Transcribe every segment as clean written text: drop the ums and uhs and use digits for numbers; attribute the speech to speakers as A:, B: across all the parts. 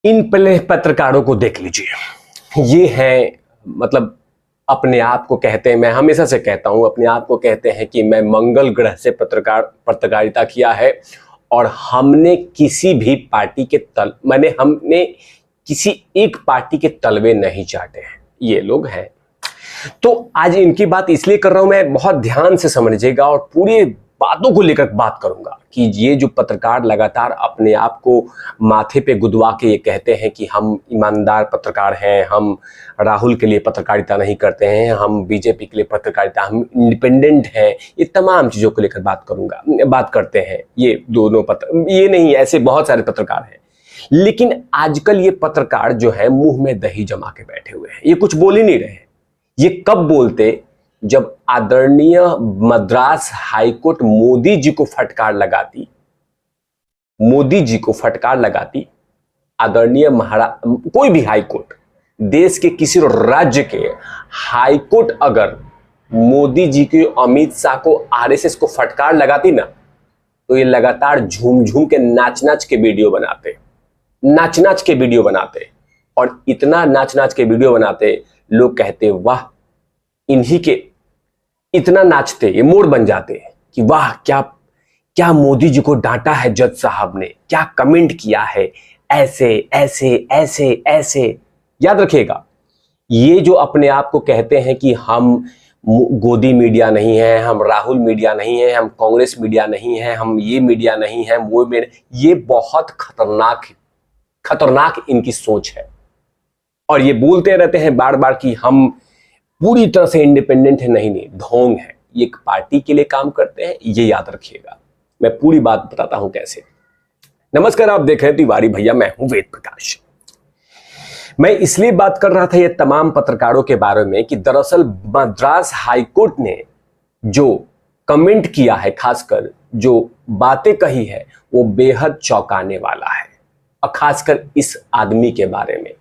A: इन पहले पत्रकारों को देख लीजिए। ये हैं मतलब अपने आप को कहते हैं, मैं हमेशा से कहता हूं, अपने आप को कहते हैं कि मैं मंगल ग्रह से पत्रकारिता किया है और हमने किसी भी पार्टी के हमने किसी एक पार्टी के तलवे नहीं चाटे हैं। ये लोग हैं। तो आज इनकी बात इसलिए कर रहा हूं, मैं बहुत ध्यान से समझिएगा और पूरी बातों को लेकर बात करूंगा कि ये जो पत्रकार लगातार अपने आप को माथे पे गुदवा के ये कहते हैं कि हम ईमानदार पत्रकार हैं, हम राहुल के लिए पत्रकारिता नहीं करते हैं, हम बीजेपी के लिए पत्रकारिता, हम इंडिपेंडेंट हैं, ये तमाम चीजों को लेकर बात करते हैं। ये दोनों ये नहीं, ऐसे बहुत सारे पत्रकार हैं। लेकिन आजकल ये पत्रकार जो है मुंह में दही जमा के बैठे हुए हैं, ये कुछ बोल ही नहीं रहे। ये कब बोलते, जब आदरणीय मद्रास हाईकोर्ट मोदी जी को फटकार लगाती, आदरणीय कोई भी हाईकोर्ट, देश के किसी राज्य के हाईकोर्ट अगर मोदी जी के, अमित शाह को, आरएसएस को फटकार लगाती ना, तो ये लगातार झूम झूम के नाच के वीडियो बनाते और इतना नाच के वीडियो बनाते, लोग कहते वाह, इन्हीं के इतना नाचते, ये मोड़ बन जाते कि वाह, क्या मोदी जी को डांटा है जज साहब ने, क्या कमेंट किया है, ऐसे। याद रखिएगा, ये जो अपने आप को कहते हैं कि हम गोदी मीडिया नहीं है, हम राहुल मीडिया नहीं है, हम कांग्रेस मीडिया नहीं है, हम ये मीडिया नहीं है, वो मीडिया, ये बहुत खतरनाक इनकी सोच है। और ये बोलते रहते हैं बार बार कि हम पूरी तरह से इंडिपेंडेंट है। नहीं, ढोंग है। ये एक पार्टी के लिए काम करते हैं, ये याद रखिएगा। मैं पूरी बात बताता हूं कैसे। नमस्कार, आप देख रहे हैं तिवारी भैया, मैं हूं वेद प्रकाश। मैं इसलिए बात कर रहा था ये तमाम पत्रकारों के बारे में कि दरअसल मद्रास हाईकोर्ट ने जो कमेंट किया है, खासकर जो बातें कही है, वो बेहद चौंकाने वाला है। और खासकर इस आदमी के बारे में,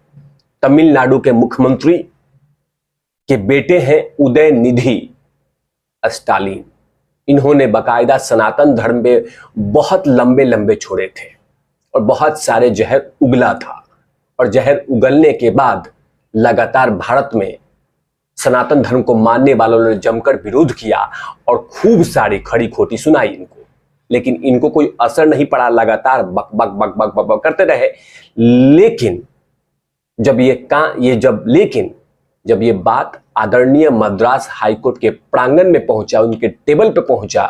A: तमिलनाडु के मुख्यमंत्री के बेटे हैं उदयनिधि स्टालिन। इन्होंने बाकायदा सनातन धर्म पे बहुत लंबे छोड़े थे और बहुत सारे जहर उगला था, और जहर उगलने के बाद लगातार भारत में सनातन धर्म को मानने वालों ने जमकर विरोध किया और खूब सारी खड़ी खोटी सुनाई इनको। लेकिन इनको कोई असर नहीं पड़ा, लगातार बक बक बक बक बक बक करते रहे। लेकिन जब ये बात आदरणीय मद्रास हाईकोर्ट के प्रांगण में पहुंचा, उनके टेबल पे पहुंचा,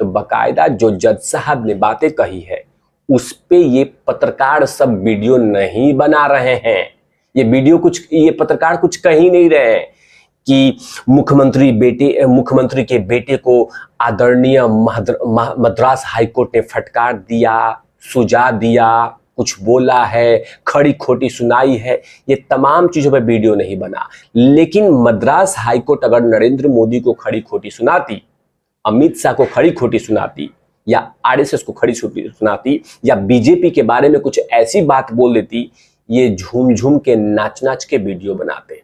A: तो बकायदा जो जज साहब ने बातें कही है उस पे ये पत्रकार सब वीडियो नहीं बना रहे हैं। ये पत्रकार कुछ कह ही नहीं रहे हैं कि मुख्यमंत्री के बेटे को आदरणीय मद्रास हाईकोर्ट ने फटकार दिया, सुझा दिया, कुछ बोला है, खड़ी खोटी सुनाई है। ये तमाम चीजों पे वीडियो नहीं बना। लेकिन मद्रास हाईकोर्ट अगर नरेंद्र मोदी को खड़ी खोटी सुनाती, अमित शाह को खड़ी खोटी सुनाती, या आरएसएस को खड़ी खोटी सुनाती, या बीजेपी के बारे में कुछ ऐसी बात बोल देती, ये झूम झूम के नाच के वीडियो बनाते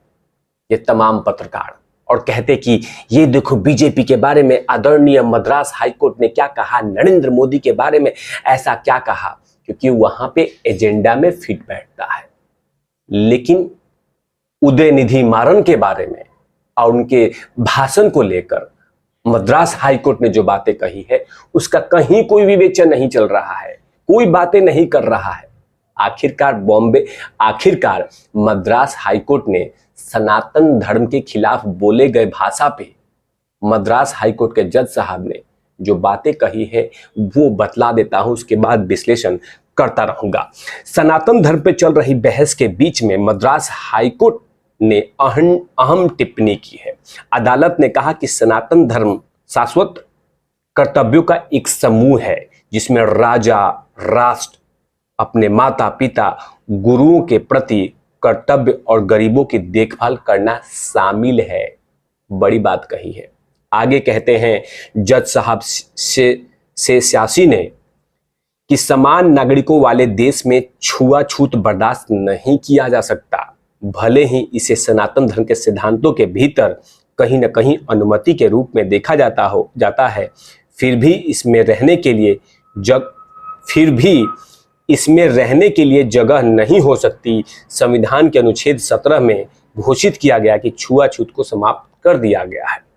A: ये तमाम पत्रकार, और कहते कि ये देखो बीजेपी के बारे में आदरणीय मद्रास हाईकोर्ट ने क्या कहा, नरेंद्र मोदी के बारे में ऐसा क्या कहा, क्योंकि वहां पे एजेंडा में फिट बैठता है। लेकिन उदयनिधि मारन के बारे में और उनके भाषण को लेकर मद्रास हाईकोर्ट ने जो बातें कही है, उसका कहीं कोई विवेचन नहीं चल रहा है, कोई बातें नहीं कर रहा है। आखिरकार मद्रास हाईकोर्ट ने सनातन धर्म के खिलाफ बोले गए भाषा पे मद्रास हाईकोर्ट के जज साहब ने जो बातें कही है वो बतला देता हूं, उसके बाद विश्लेषण करता रहूंगा। सनातन धर्म पे चल रही बहस के बीच में मद्रास हाईकोर्ट ने अहम टिप्पणी की है। अदालत ने कहा कि सनातन धर्म शाश्वत कर्तव्यों का एक समूह है, जिसमें राजा, राष्ट्र, अपने माता पिता, गुरुओं के प्रति कर्तव्य और गरीबों की देखभाल करना शामिल है। बड़ी बात कही है। आगे कहते हैं जज साहब सियासी ने कि समान नागरिकों वाले देश में छुआछूत बर्दाश्त नहीं किया जा सकता। भले ही इसे सनातन धर्म के सिद्धांतों के भीतर कहीं न कहीं अनुमति के रूप में देखा जाता है, फिर भी इसमें रहने के लिए जगह नहीं हो सकती। संविधान के अनुच्छेद 17 में घोषित किया गया कि छुआछूत को समाप्त कर दिया गया है।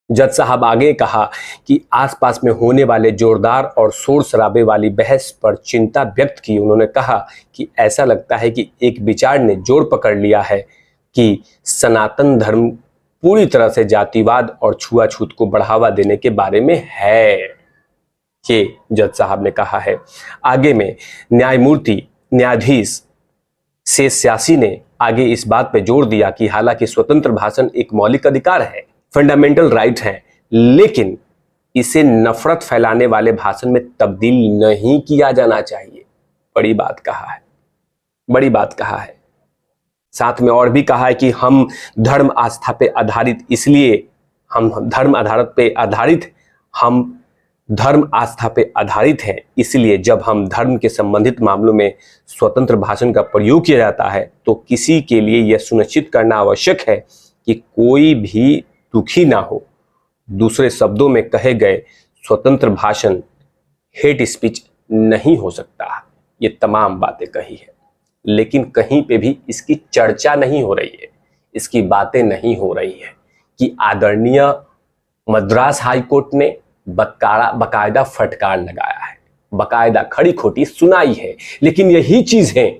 A: जज साहब आगे कहा कि आसपास में होने वाले जोरदार और शोर शराबे वाली बहस पर चिंता व्यक्त की। उन्होंने कहा कि ऐसा लगता है कि एक विचार ने जोर पकड़ लिया है कि सनातन धर्म पूरी तरह से जातिवाद और छुआछूत को बढ़ावा देने के बारे में है, ये जज साहब ने कहा है। आगे में न्यायाधीश शेषशासी ने आगे इस बात पर जोर दिया कि हालांकि स्वतंत्र भाषण एक मौलिक अधिकार है, फंडामेंटल राइट है, लेकिन इसे नफरत फैलाने वाले भाषण में तब्दील नहीं किया जाना चाहिए। बड़ी बात कहा है, बड़ी बात कहा है। साथ में और भी कहा है कि हम धर्म आस्था पे आधारित, इसलिए हम धर्म आस्था पे आधारित हैं, इसलिए जब हम धर्म के संबंधित मामलों में स्वतंत्र भाषण का प्रयोग किया जाता है तो किसी के लिए यह सुनिश्चित करना आवश्यक है कि कोई भी दुखी ना हो। दूसरे शब्दों में कहे गए स्वतंत्र भाषण हेट स्पीच नहीं हो सकता। ये तमाम बातें कही है, लेकिन कहीं पे भी इसकी चर्चा नहीं हो रही है, इसकी बातें नहीं हो रही है कि आदरणीय मद्रास हाई कोर्ट ने बकायदा फटकार लगाया है, बकायदा खड़ी खोटी सुनाई है। लेकिन यही चीजें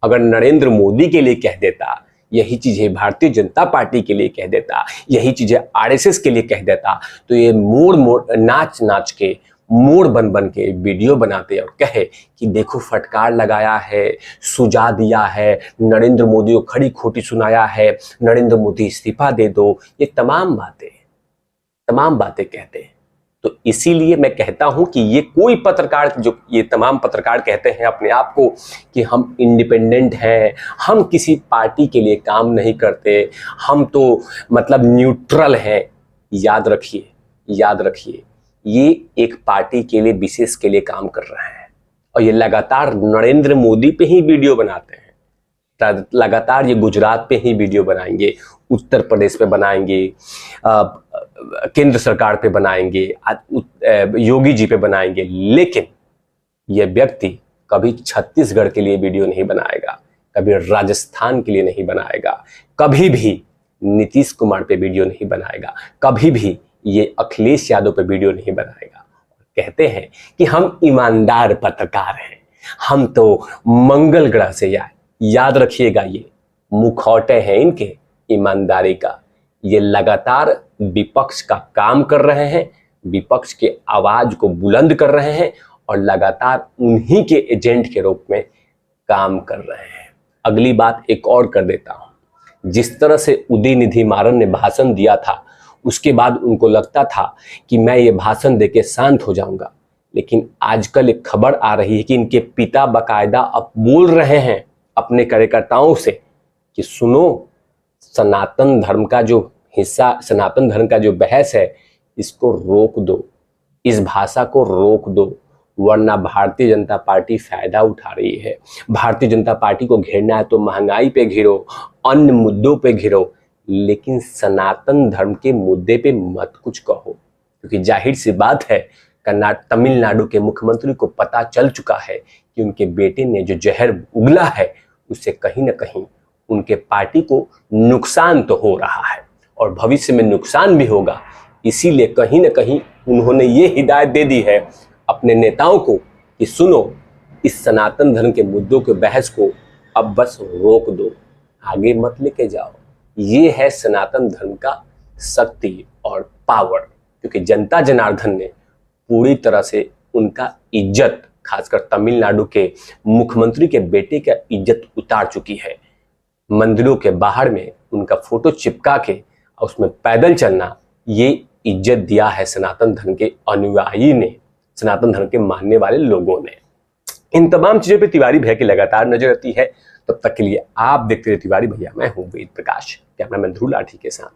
A: अगर नरेंद्र मोदी के लिए कह देता, यही चीजें भारतीय जनता पार्टी के लिए कह देता, यही चीजें आरएसएस के लिए कह देता, तो ये नाच नाच के मोड़ बन बन के वीडियो बनाते और कहे कि देखो फटकार लगाया है, सुझा दिया है, नरेंद्र मोदी को खड़ी खोटी सुनाया है, नरेंद्र मोदी इस्तीफा दे दो। ये तमाम बातें कहते हैं। तो इसीलिए मैं कहता हूं कि ये कोई पत्रकार, जो ये तमाम पत्रकार कहते हैं अपने आप को कि हम इंडिपेंडेंट हैं, हम किसी पार्टी के लिए काम नहीं करते, हम तो मतलब न्यूट्रल हैं। याद रखिए ये एक पार्टी के लिए, विशेष के लिए काम कर रहे हैं और ये लगातार नरेंद्र मोदी पे ही वीडियो बनाते हैं। लगातार ये गुजरात पे ही वीडियो बनाएंगे, उत्तर प्रदेश पे बनाएंगे, केंद्र सरकार पे बनाएंगे, योगी जी पे बनाएंगे, लेकिन यह व्यक्ति कभी छत्तीसगढ़ के लिए वीडियो नहीं बनाएगा, कभी राजस्थान के लिए नहीं बनाएगा, कभी भी नीतीश कुमार पे वीडियो नहीं बनाएगा, कभी भी ये अखिलेश यादव पे वीडियो नहीं बनाएगा। कहते हैं कि हम ईमानदार पत्रकार हैं, हम तो मंगल ग्रह से आए। याद रखिएगा, ये मुखौटे हैं इनके ईमानदारी का। ये लगातार विपक्ष का काम कर रहे हैं, विपक्ष के आवाज को बुलंद कर रहे हैं और लगातार उन्हीं के एजेंट के रूप में काम कर रहे हैं। अगली बात एक और कर देता हूं, जिस तरह से उदयनिधि मारन ने भाषण दिया था, उसके बाद उनको लगता था कि मैं ये भाषण देके शांत हो जाऊंगा, लेकिन आजकल एक खबर आ रही है कि इनके पिता बकायदा अब बोल रहे हैं अपने कार्यकर्ताओं से कि सुनो, सनातन धर्म का जो हिस्सा, सनातन धर्म का जो बहस है, इसको रोक दो, इस भाषा को रोक दो, वरना भारतीय जनता पार्टी फायदा उठा रही है। भारतीय जनता पार्टी को घेरना है तो महंगाई पे घेरो, अन्य मुद्दों पे घेरो, लेकिन सनातन धर्म के मुद्दे पे मत कुछ कहो, क्योंकि जाहिर सी बात है तमिलनाडु के मुख्यमंत्री को पता चल चुका है कि उनके बेटे ने जो जहर उगला है उससे कहीं ना कहीं उनके पार्टी को नुकसान तो हो रहा है और भविष्य में नुकसान भी होगा। इसीलिए कहीं ना कहीं उन्होंने ये हिदायत दे दी है अपने नेताओं को कि सुनो, इस सनातन धर्म के मुद्दों के बहस को अब बस रोक दो, आगे मत लेके जाओ। ये है सनातन धर्म का शक्ति और पावर, क्योंकि जनता जनार्दन ने पूरी तरह से उनका इज्जत, खासकर तमिलनाडु के मुख्यमंत्री के बेटे का इज्जत उतार चुकी है। मंदिरों के बाहर में उनका फोटो चिपका के और उसमें पैदल चलना, ये इज्जत दिया है सनातन धर्म के अनुयायी ने, सनातन धर्म के मानने वाले लोगों ने। इन तमाम चीजों पे तिवारी भैया की लगातार नजर रहती है। तब तक के लिए आप देखते रहिए तिवारी भैया। मैं हूं वेद प्रकाश, कैमरामैन ध्रुव लाठी के साथ।